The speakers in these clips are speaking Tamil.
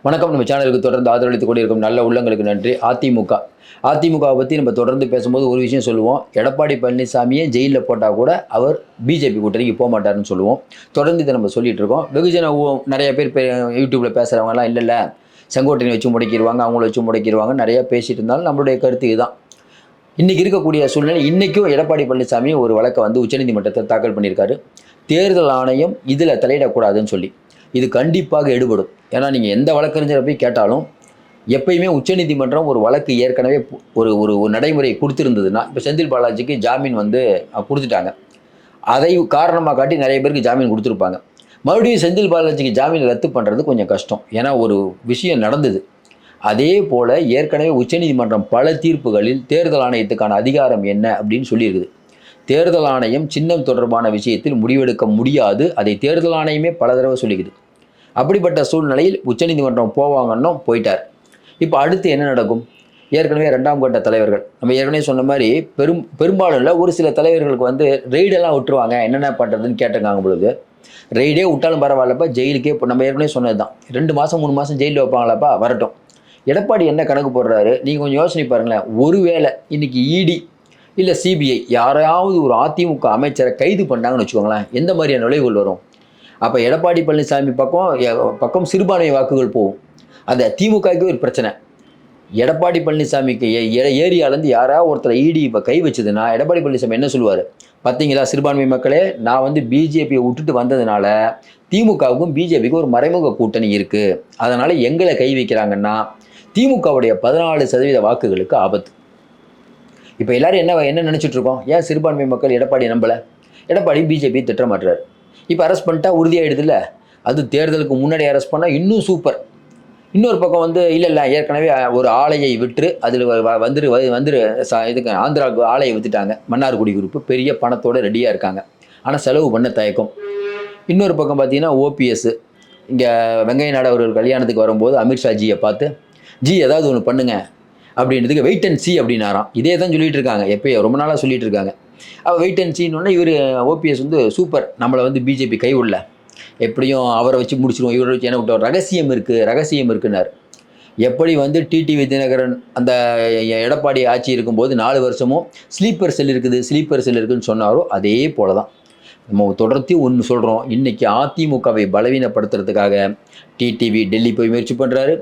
வணக்கம். நம்ம சேனலுக்கு தொடர்ந்து ஆதரவளித்துக் கொண்டிருக்கும் நல்ல உள்ளங்களுக்கு நன்றி. அதிமுகவை பற்றி நம்ம தொடர்ந்து பேசும்போது ஒரு விஷயம் சொல்லுவோம். எடப்பாடி பழனிசாமியே ஜெயிலில் போட்டால் கூட அவர் பிஜேபி கூட்டணிக்கு போக மாட்டாருன்னு சொல்லுவோம். தொடர்ந்து இதை நம்ம சொல்லிட்டு இருக்கோம். வெகுஜன நிறைய பேர் யூடியூப்பில் பேசுகிறவங்கலாம் இல்லை செங்கோட்டையனை வச்சு முடக்கிடுவாங்க, அவங்கள வச்சு முடக்கிடுவாங்க நிறையா பேசிகிட்டு இருந்தாலும் நம்மளுடைய கருத்து இதுதான். இன்றைக்கி இருக்கக்கூடிய சூழ்நிலை, இன்றைக்கும் எடப்பாடி பழனிசாமி ஒரு வழக்கை உச்சநீதிமன்றத்தில் தாக்கல் பண்ணியிருக்காரு. தேர்தல் ஆணையம் இதில் தலையிடக்கூடாதுன்னு சொல்லி. இது கண்டிப்பாக எடுபடும். ஏன்னா நீங்கள் எந்த வழக்கறிஞரை போய் கேட்டாலும் எப்பயுமே உச்சநீதிமன்றம் ஒரு வழக்கு ஏற்கனவே ஒரு ஒரு நடைமுறை கொடுத்துருந்ததுன்னா, இப்போ செந்தில் பாலாஜிக்கு ஜாமீன் கொடுத்துட்டாங்க. அதை காரணமாக காட்டி நிறைய பேருக்கு ஜாமீன் கொடுத்துருப்பாங்க. மறுபடியும் செந்தில் பாலாஜிக்கு ஜாமீன் ரத்து பண்ணுறது கொஞ்சம் கஷ்டம். ஏன்னா ஒரு விஷயம் நடந்தது. அதே போல் ஏற்கனவே உச்சநீதிமன்றம் பல தீர்ப்புகளில் தேர்தல் ஆணையத்துக்கான அதிகாரம் என்ன அப்படின்னு சொல்லியிருக்குது. தேர்தல் ஆணையம் சின்னம் தொடர்பான விஷயத்தில் முடிவெடுக்க முடியாது. அதை தேர்தல் ஆணையமே பல தடவை சொல்லிக்குது. அப்படிப்பட்ட சூழ்நிலையில் உச்சநீதிமன்றம் போவாங்கன்னு போயிட்டார். இப்போ அடுத்து என்ன நடக்கும்? ஏற்கனவே 2ஆம் கட்ட தலைவர்கள் நம்ம ஏற்கனவே சொன்ன மாதிரி பெரும்பாலும் இல்லை, ஒரு சில தலைவர்களுக்கு ரெய்டெல்லாம் விட்டுருவாங்க, என்னென்ன பண்ணுறதுன்னு கேட்டிருக்காங்க பொழுது. ரெய்டே விட்டாலும் பரவாயில்லப்பா, ஜெயிலுக்கே நம்ம ஏற்கனவே சொன்னது தான். 2 மாதம் 3 மாதம் ஜெயிலில் வைப்பாங்களாப்பா, வரட்டும். எடப்பாடி என்ன கணக்கு போடுறாரு நீங்கள் கொஞ்சம் யோசனை பாருங்களேன். ஒருவேளை இன்னைக்கு இடி இல்லை சிபிஐ யாராவது ஒரு அதிமுக அமைச்சரை கைது பண்ணாங்கன்னு வச்சுக்கோங்களேன், எந்த மாதிரியான நுழைவுகள் வரும்? அப்போ எடப்பாடி பழனிசாமி பக்கம் சிறுபான்மை வாக்குகள் போகும். அந்த திமுகவுக்கு ஒரு பிரச்சனை. எடப்பாடி பழனிசாமிக்கு ஏரியாலேருந்து யாராவது ஒருத்தர் இடி இப்போ கை வச்சதுன்னா எடப்பாடி பழனிசாமி என்ன சொல்லுவார்? பார்த்தீங்களா சிறுபான்மை மக்களே, நான் பிஜேபியை விட்டுட்டு வந்ததுனால திமுகவுக்கும் பிஜேபிக்கும் ஒரு மறைமுக கூட்டணி இருக்குது, அதனால் எங்களை கை வைக்கிறாங்கன்னா திமுகவுடைய 14% வாக்குகளுக்கு ஆபத்து. இப்போ எல்லாரும் என்ன நினச்சிட்ருக்கோம்? ஏன் சிறுபான்மை மக்கள் எடப்பாடி நம்பலை? எடப்பாடி பிஜேபி திட்டமாட்டுறாரு. இப்போ அரெஸ்ட் பண்ணிட்டா உறுதியாகிடுது இல்லை? அது தேர்தலுக்கு முன்னாடி அரெஸ்ட் பண்ணால் இன்னும் சூப்பர். இன்னொரு பக்கம் இல்லை ஏற்கனவே ஒரு ஆலையை விற்று அதில் இதுக்கு ஆந்திராவுக்கு ஆலையை விற்றுட்டாங்க. மன்னார்குடி குரூப்பு பெரிய பணத்தோடு ரெடியாக இருக்காங்க, ஆனால் செலவு பண்ண தயக்கம். இன்னொரு பக்கம் பார்த்தீங்கன்னா ஓபிஎஸ் இங்கே வெங்கைய நாடு அவர்கள் கல்யாணத்துக்கு வரும்போது அமித்ஷாஜியை பார்த்து ஏதாவது ஒன்று பண்ணுங்க அப்படின்றதுக்கு வெயிட் அண்ட் சி அப்படின்னாராம். இதே தான் சொல்லிட்டு இருக்காங்க, எப்போ ரொம்ப நாளாக சொல்லிட்டு இருக்காங்க. அப்போ வெயிட் அண்ட் சின்னு இவர் ஓபிஎஸ் சூப்பர், நம்மளை பிஜேபி கைவிடல, எப்படியும் அவரை வச்சு முடிச்சிடுவோம், இவரை வச்சு என்ன விட்ட ரகசியம் இருக்குன்னாரு. எப்படி டிடிவி தினகரன் அந்த எடப்பாடி ஆட்சி இருக்கும்போது 4 வருஷமும் ஸ்லீப்பர் செல் இருக்குதுன்னு சொன்னாரோ அதே போல தான் நம்ம தொடர்த்தி ஒன்று சொல்கிறோம். இன்றைக்கி அதிமுகவை பலவீனப்படுத்துறதுக்காக டிடிவி டெல்லி போய் முயற்சி பண்ணுறாரு,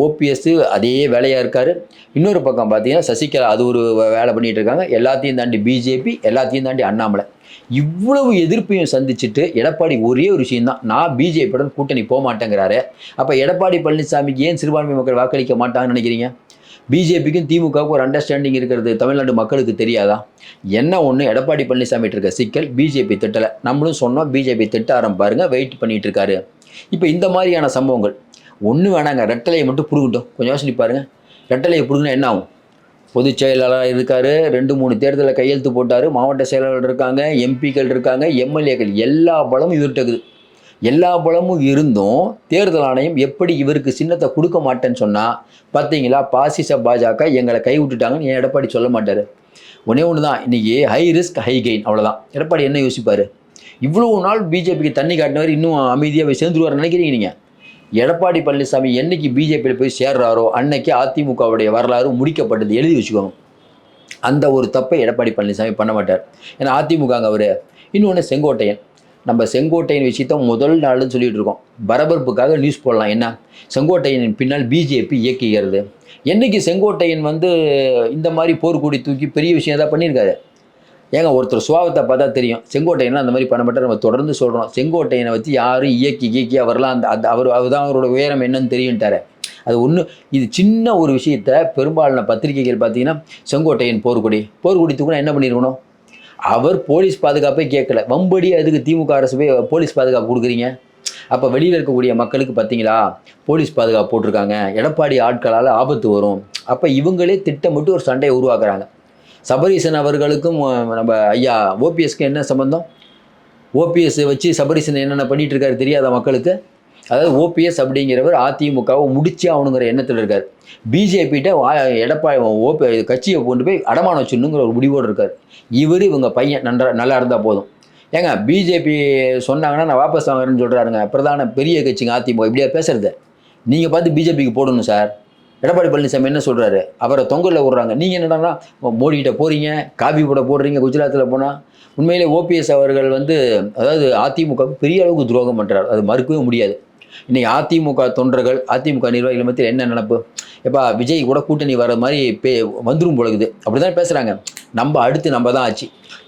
ஓபிஎஸ் அதே வேலையாக இருக்கார். இன்னொரு பக்கம் பார்த்தீங்கன்னா சசிகலா அது ஒரு வேலை பண்ணிகிட்டு இருக்காங்க. எல்லாத்தையும் தாண்டி பிஜேபி, எல்லாத்தையும் தாண்டி அண்ணாமலை. இவ்வளவு எதிர்ப்பையும் சந்திச்சுட்டு எடப்பாடி ஒரே ஒரு விஷயம்தான், நான் பிஜேபியுடன் கூட்டணி போக மாட்டேங்கிறாரு. அப்போ எடப்பாடி பழனிசாமிக்கு ஏன் சிறுபான்மை மக்கள் வாக்களிக்க மாட்டாங்கன்னு நினைக்கிறீங்க? பிஜேபிக்கும் திமுகவுக்கும் ஒரு அண்டர்ஸ்டாண்டிங் இருக்கிறது தமிழ்நாடு மக்களுக்கு தெரியாதா? என்ன ஒன்று, எடப்பாடி பழனிசாமி இருக்க சிக்கல் பிஜேபி திட்டலை. நம்மளும் சொன்னோம் பிஜேபி திட்ட ஆரம்பிப்பாருங்க, வெயிட் பண்ணிட்டு இருக்காரு. இப்போ இந்த மாதிரியான சம்பவங்கள் ஒன்றும் வேணாங்க, ரெட்டலையை மட்டும் பிடுங்கட்டும். கொஞ்சம் யோசனை பாருங்க, ரெட்டலையை பிடுங்கினா என்ன ஆகும்? பொதுச் செயலாளராக இருக்கார், 2-3 தேர்தலில் கையெழுத்து போட்டார், மாவட்ட செயலாளர் இருக்காங்க, எம்பிக்கள் இருக்காங்க, எம்எல்ஏக்கள், எல்லா பலமும் இவர்கிட்ட. எல்லா பலமும் இருந்தும் தேர்தல் ஆணையம் எப்படி இவருக்கு சின்னத்தை கொடுக்க மாட்டேன்னு சொன்னால், பார்த்தீங்களா பாசிச பாஜக எங்களை கை விட்டுட்டாங்கன்னு என் எடப்பாடி சொல்ல மாட்டார். ஒன்று தான், இன்றைக்கி ஹை ரிஸ்க் ஹை கெயின், அவ்வளோதான். எடப்பாடி என்ன யோசிப்பார்? இவ்வளோ நாள் பிஜேபிக்கு தண்ணி காட்டினவர் இன்னும் அமைதியாக போய் சேர்ந்துருவார் நினைக்கிறீங்க நீங்கள்? எடப்பாடி பழனிசாமி என்னைக்கு பிஜேபியில் போய் சேர்றாரோ அன்னைக்கு அதிமுகவுடைய வரலாறு முடிக்கப்பட்டது, எழுதி வச்சுக்கோங்க. அந்த ஒரு தப்பை எடப்பாடி பழனிசாமி பண்ண மாட்டார். ஏன்னா அதிமுகங்க அவர். இன்னொன்று செங்கோட்டையன், நம்ம செங்கோட்டையன் விஷயத்த முதல் நாள்னு சொல்லிட்டு இருக்கோம். பரபரப்புக்காக நியூஸ் போடலாம். என்ன, செங்கோட்டையனின் பின்னால் பிஜேபி இயக்குகிறது. என்றைக்கு செங்கோட்டையன் இந்த மாதிரி போர்க்கூடி தூக்கி பெரிய விஷயம் தான் பண்ணியிருக்காரு? ஏங்க ஒருத்தர் சுபாவத்தை பார்த்தா தெரியும். செங்கோட்டையன்லாம் அந்த மாதிரி பண்ண மாட்டார். நம்ம தொடர்ந்து சொல்கிறோம், செங்கோட்டையனை வச்சு யாரும் இயக்கி அவர்லாம் அந்த அவர் தான் அவரோட உயரம் என்னன்னு தெரியுன்ட்டார். அது ஒன்று. இது சின்ன ஒரு விஷயத்த பெரும்பாலான பத்திரிகைகள் பார்த்தீங்கன்னா செங்கோட்டையன் போர்க்குடி தூக்குனா என்ன பண்ணியிருக்கணும்? அவர் போலீஸ் பாதுகாப்பே கேட்கல, வம்படி அதுக்கு திமுக அரசு போய் போலீஸ் பாதுகாப்பு கொடுக்குறீங்க. அப்போ வெளியில் இருக்கக்கூடிய மக்களுக்கு பார்த்தீங்களா போலீஸ் பாதுகாப்பு போட்டிருக்காங்க, எடப்பாடி ஆட்களால் ஆபத்து வரும். அப்போ இவங்களே திட்டமிட்டு ஒரு சண்டையை உருவாக்குறாங்க. சபரீசன் அவர்களுக்கும் நம்ம ஐயா ஓபிஎஸ்க்கு என்ன சம்பந்தம்? ஓபிஎஸ் வச்சு சபரீசன் என்னென்ன பண்ணிகிட்டு இருக்காரு தெரியாத மக்களுக்கு? அதாவது ஓபிஎஸ் அப்படிங்கிறவர் அதிமுகவை முடிச்சு ஆகணுங்கிற எண்ணத்தில் இருக்கார். பிஜேபிகிட்ட எடப்பாடி கட்சியை கொண்டு போய் அடமான வச்சுணுங்கிற ஒரு முடிவோடு இருக்கார். இவங்க பையன் நல்லா இருந்தால் போதும். ஏங்க பிஜேபி சொன்னாங்கன்னா நான் வாபஸ் வாங்குறேன்னு சொல்கிறாருங்க பிரதான பெரிய கட்சிங்க அதிமுக. இப்படியா பேசுறது? நீங்கள் பார்த்து பிஜேபிக்கு போடணும் சார். எடப்பாடி பழனிசாமி என்ன சொல்கிறாரு, அவரை தொங்கலில் விடுறாங்க. நீங்கள் என்னடான்னா மோடிக்கிட்ட போகிறீங்க, காபி போட போடுறீங்க. குஜராத்தில் போனால் உண்மையிலே ஓபிஎஸ் அவர்கள் வந்து அதாவது அதிமுகவுக்கு பெரிய அளவுக்கு துரோகம் பண்ணுறாரு, அது மறுக்கவே முடியாது. இன்றைக்கி அதிமுக தொண்டர்கள், அதிமுக நிர்வாகிகள் மத்தியில் என்ன நினப்பு, எப்பா விஜய் கூட கூட்டணி வர மாதிரி வந்துடும் போலகுது, அப்படி தான் பேசுகிறாங்க. அடுத்து நம்ம தான் ஆச்சு.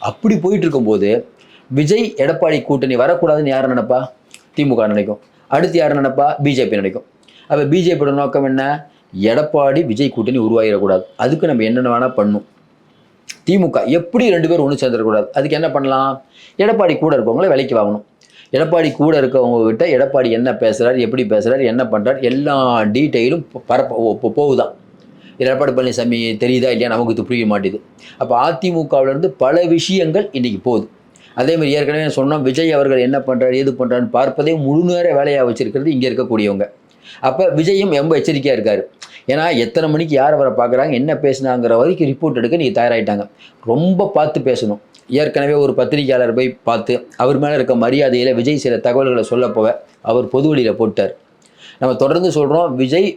அப்படி போயிட்டு இருக்கும்போது விஜய் எடப்பாடி கூட்டணி வரக்கூடாதுன்னு யார் நினைப்பா? திமுக நினைக்கும். அடுத்து யார் நினைப்பா? பிஜேபி நினைக்கும். அப்போ பிஜேபியோட நோக்கம் என்ன? எடப்பாடி விஜய் கூட்டணி உருவாகிடக்கூடாது. அதுக்கு நம்ம என்னென்ன வேணால் பண்ணும். திமுக எப்படி 2 பேரும் ஒன்று சேர்ந்துடக்கூடாது. அதுக்கு என்ன பண்ணலாம்? எடப்பாடி கூட இருக்கவங்கள விலைக்கு வாங்கணும். எடப்பாடி கூட இருக்கவங்க கிட்ட எடப்பாடி என்ன பேசுகிறார், எப்படி பேசுகிறார், என்ன பண்ணுறார், எல்லா டீட்டெயிலும் போகுதான். எடப்பாடி பழனிசாமி தெரியுதா இல்லையா நமக்கு புரிய மாட்டேது. அப்போ அதிமுகவிலேருந்து பல விஷயங்கள் இன்றைக்கி போகுது. அதேமாதிரி ஏற்கனவே சொன்னோம், விஜய் அவர்கள் என்ன பண்ணுறாரு, எது பண்ணுறாருன்னு பார்ப்பதே முழு நேர வேலையாக வச்சுருக்கிறது இங்கே இருக்கக்கூடியவங்க. அப்போ விஜயும் ரொம்ப எச்சரிக்கையாக இருக்கார். ஏன்னா எத்தனை மணிக்கு யார் அவரை பார்க்குறாங்க, என்ன பேசுனாங்கிற வரைக்கும் ரிப்போர்ட் எடுக்க நீங்கள் தயாராகிட்டாங்க. ரொம்ப பார்த்து பேசணும். ஏற்கனவே ஒரு பத்திரிகையாளர் போய் பார்த்து அவர் மேலே இருக்க மரியாதையில் விஜய் சில தகவல்களை சொல்ல போக அவர் பொது வழியில் போட்டார். நம்ம தொடர்ந்து சொல்கிறோம், விஜய்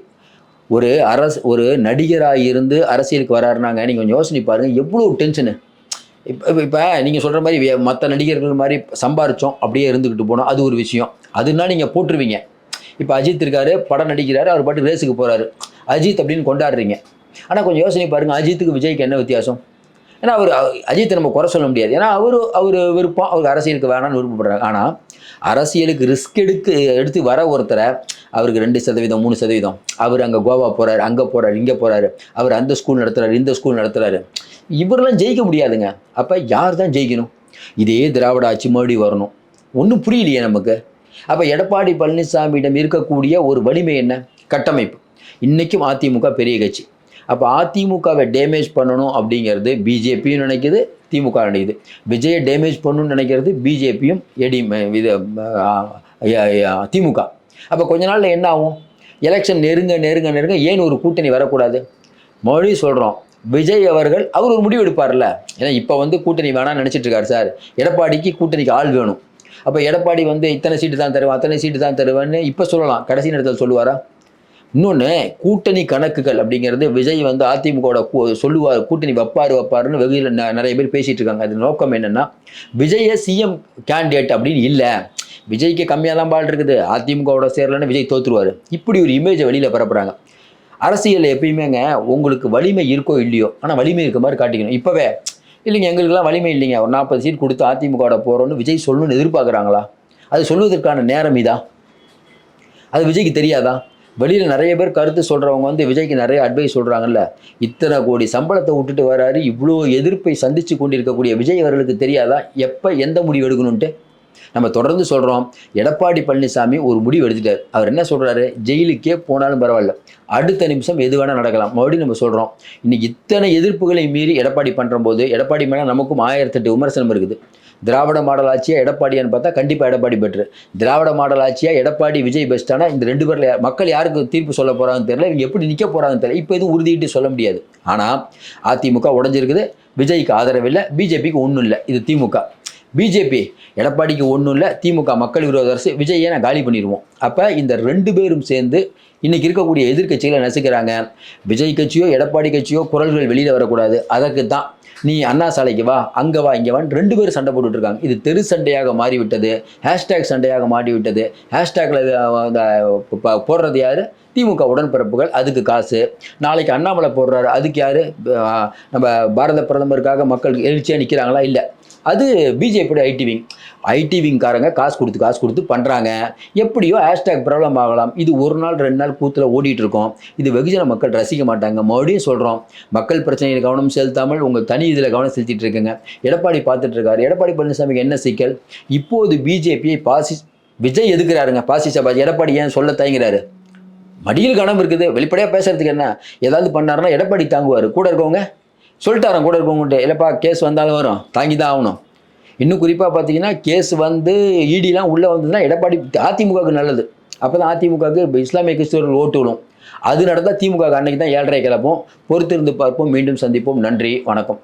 ஒரு நடிகராக இருந்து அரசியலுக்கு வராருனாங்க. நீங்கள் கொஞ்சம் யோசனை பாருங்கள், எவ்வளோ டென்ஷனு. இப்போ நீங்கள் சொல்கிற மாதிரி மற்ற நடிகர்கள் மாதிரி சம்பாரித்தோம் அப்படியே இருந்துக்கிட்டு போனோம், அது ஒரு விஷயம். அதுனா நீங்கள் போட்டுருவீங்க. இப்போ அஜித் இருக்கார், படம் நடிக்கிறாரு, அவர் பாட்டு ரேஸுக்கு போகிறாரு, அஜித் அப்படின்னு கொண்டாடுறீங்க. ஆனால் கொஞ்சம் யோசனை பாருங்கள், அஜித்துக்கு விஜய்க்கு என்ன வித்தியாசம்? ஏன்னா அஜித்தை நம்ம குறை சொல்ல முடியாது. ஏன்னா அவர் விருப்பம், அவருக்கு அரசியலுக்கு வேணான்னு விருப்பப்படுறாங்க. ஆனால் அரசியலுக்கு ரிஸ்க் எடுத்து வர ஒருத்தரை அவருக்கு 2%, 3%, அவர் அங்கே கோவா போகிறாரு, அங்கே போகிறாரு, இங்கே போகிறாரு, அவர் அந்த ஸ்கூல் நடத்துகிறாரு, இந்த ஸ்கூல் நடத்துகிறாரு, இவரெல்லாம் ஜெயிக்க முடியாதுங்க. அப்போ யார் தான் ஜெயிக்கணும்? இதே திராவிட ஆட்சி மறுபடி வரணும். ஒன்றும் புரியலையே நமக்கு. அப்போ எடப்பாடி பழனிசாமியிடம் இருக்கக்கூடிய ஒரு வலிமை என்ன? கட்டமைப்பு. இன்றைக்கும் அதிமுக பெரிய கட்சி. அப்போ அதிமுகவை டேமேஜ் பண்ணணும் அப்படிங்கிறது பிஜேபியும் நினைக்குது, திமுக நினைக்குது. விஜயை டேமேஜ் பண்ணணும்னு நினைக்கிறது பிஜேபியும் திமுக. அப்போ கொஞ்ச நாளில் என்ன ஆகும்? எலெக்ஷன் நெருங்க ஏன் ஒரு கூட்டணி வரக்கூடாது? மறுபடியும் சொல்கிறோம், விஜய் அவர்கள் அவர் ஒரு முடிவு எடுப்பார்ல. ஏன்னா இப்போ கூட்டணி வேணாம்னு நினச்சிட்டு இருக்காரு சார். எடப்பாடிக்கு கூட்டணிக்கு ஆள் வேணும். அப்போ எடப்பாடி இத்தனை சீட்டு தான் தருவேன், அத்தனை சீட்டு தான் தருவேன்னு இப்போ சொல்லலாம், கடைசி நேரத்தில் சொல்லுவாரா? இன்னொன்று, கூட்டணி கணக்குகள் அப்படிங்கிறது விஜய் அதிமுகவோட சொல்லுவார், கூட்டணி வைப்பாருன்னு வெகுயில் நிறைய பேர் பேசிகிட்டு இருக்காங்க. அது நோக்கம் என்னென்னா, விஜயை சிஎம் கேண்டிடேட் அப்படின்னு இல்லை, விஜய்க்கு கம்மியாக தான் பால் இருக்குது, அதிமுகவோட சேரலன்னு விஜய் தோற்றுருவார், இப்படி ஒரு இமேஜை வெளியில் பரப்புகிறாங்க. அரசியலில் எப்பயுமேங்க உங்களுக்கு வலிமை இருக்கோ இல்லையோ, ஆனால் வலிமை இருக்க மாதிரி காட்டிக்கணும். இப்போவே இல்லைங்க எங்களுக்கெல்லாம் வலிமை இல்லைங்க, ஒரு 40 சீட் கொடுத்து அதிமுகவோட போகிறோன்னு விஜய் சொல்லணும்னு எதிர்பார்க்குறாங்களா? அது சொல்வதற்கான நேரம் இதா? அது விஜய்க்கு தெரியாதா? வெளியில் நிறைய பேர் கருத்து சொல்கிறவங்க விஜய்க்கு நிறைய அட்வைஸ் சொல்கிறாங்கல்ல. இத்தனை கோடி சம்பளத்தை விட்டுட்டு வராரு, இவ்வளோ எதிர்ப்பை சந்தித்து கொண்டிருக்கக்கூடிய விஜய் அவர்களுக்கு தெரியாதா எப்போ எந்த முடிவு எடுக்கணுன்ட்டு? நம்ம தொடர்ந்து சொல்கிறோம், எடப்பாடி பழனிசாமி ஒரு முடிவு எடுத்துட்டார். அவர் என்ன சொல்கிறாரு? ஜெயிலுக்கே போனாலும் பரவாயில்ல, அடுத்த நிமிஷம் எது வேணால் நடக்கலாம். மறுபடியும் நம்ம சொல்கிறோம், இன்றைக்கி இத்தனை எதிர்ப்புகளை மீறி எடப்பாடி பண்ணும்போது எடப்பாடி மேலே நமக்கும் 1008 விமர்சனம் இருக்குது. திராவிட மாடல் ஆட்சியாக எடப்பாடியான்னு பார்த்தா கண்டிப்பாக எடப்பாடி பெட்ரு. திராவிட மாடல் ஆட்சியாக எடப்பாடி விஜய் பெஸ்ட்டானா இந்த 2 பேரில் மக்கள் யாருக்கு தீர்ப்பு சொல்ல போகிறாங்கன்னு தெரியல, இவங்க எப்படி நிற்க போகிறாங்கன்னு தெரியல. இப்போ எதுவும் உறுதிட்டு சொல்ல முடியாது. ஆனால் அதிமுக உடஞ்சிருக்குது, விஜய்க்கு ஆதரவில்லை, பிஜேபிக்கு ஒன்றும் இல்லை. இது திமுக. பிஜேபி எடப்பாடிக்கு ஒன்றும் இல்லை, திமுக மக்கள் விரோத அரசு, விஜயை நான் காலி பண்ணிடுவோம். அப்போ இந்த 2 பேரும் சேர்ந்து இன்றைக்கி இருக்கக்கூடிய எதிர்கட்சிகளை நசுக்கிறாங்க. விஜய் கட்சியோ எடப்பாடி கட்சியோ குரல்கள் வெளியில் வரக்கூடாது. அதற்கு தான் நீ அண்ணா சாலைக்கு வா, அங்கே வா, இங்கே வான்னு 2 பேர் சண்டை போட்டுட்ருக்காங்க. இது தெரு சண்டையாக மாறிவிட்டது, ஹேஷ்டேக் சண்டையாக மாறிவிட்டது. ஹேஷ்டேக்கில் போடுறது யார்? திமுக உடன்பிறப்புகள், அதுக்கு காசு. நாளைக்கு அண்ணாமலை போடுறாரு, அதுக்கு யார்? நம்ம பாரத பிரதமருக்காக மக்கள் எழுச்சியாக நிற்கிறாங்களா? இல்லை, அது பிஜேபியோட ஐடி விங்காரங்க காசு கொடுத்து பண்ணுறாங்க. எப்படியோ ஹேஷ்டேக் ப்ராப்ளம் ஆகலாம். இது 1 நாள் 2 நாள் கூத்தில் ஓடிட்டு இருக்கோம். இது வெகுஜன மக்கள் ரசிக்க மாட்டாங்க. மறுபடியும் சொல்கிறோம், மக்கள் பிரச்சனையில் கவனம் செலுத்தாமல் உங்கள் தனி இதில் கவனம் செலுத்திட்டு இருக்குங்க. எடப்பாடி பார்த்துட்டு இருக்காரு. எடப்பாடி பழனிசாமிக்கு என்ன சிக்கல்? இப்போது பிஜேபியை விஜய் எதுக்குறாருங்க? பாசிசபாஜி எடப்பாடி ஏன் சொல்ல தயங்குறாரு? மடியில் கனம் இருக்குது, வெளிப்படையாக பேசுறதுக்கு என்ன? ஏதாவது பண்ணாருன்னா எடப்பாடி தாங்குவார். கூட இருக்கவங்க சொல்லிட்டாராம், கூட இருக்கவங்கள்ட்ட இல்லைப்பா கேஸ் வந்தாலும் வரும், தாங்கி தான் ஆகணும். இன்னும் குறிப்பாக பார்த்தீங்கன்னா கேஸ் இடிலாம் உள்ளே வந்ததுன்னா எடப்பாடி அதிமுகவுக்கு நல்லது. அப்போ தான் அதிமுகவுக்கு இஸ்லாமிய கிறிஸ்தவர்கள் ஓட்டு விடும். அது நடந்தால் திமுக அன்னைக்கு தான் 7:30 கிளப்போம். பொறுத்திருந்து பார்ப்போம். மீண்டும் சந்திப்போம். நன்றி, வணக்கம்.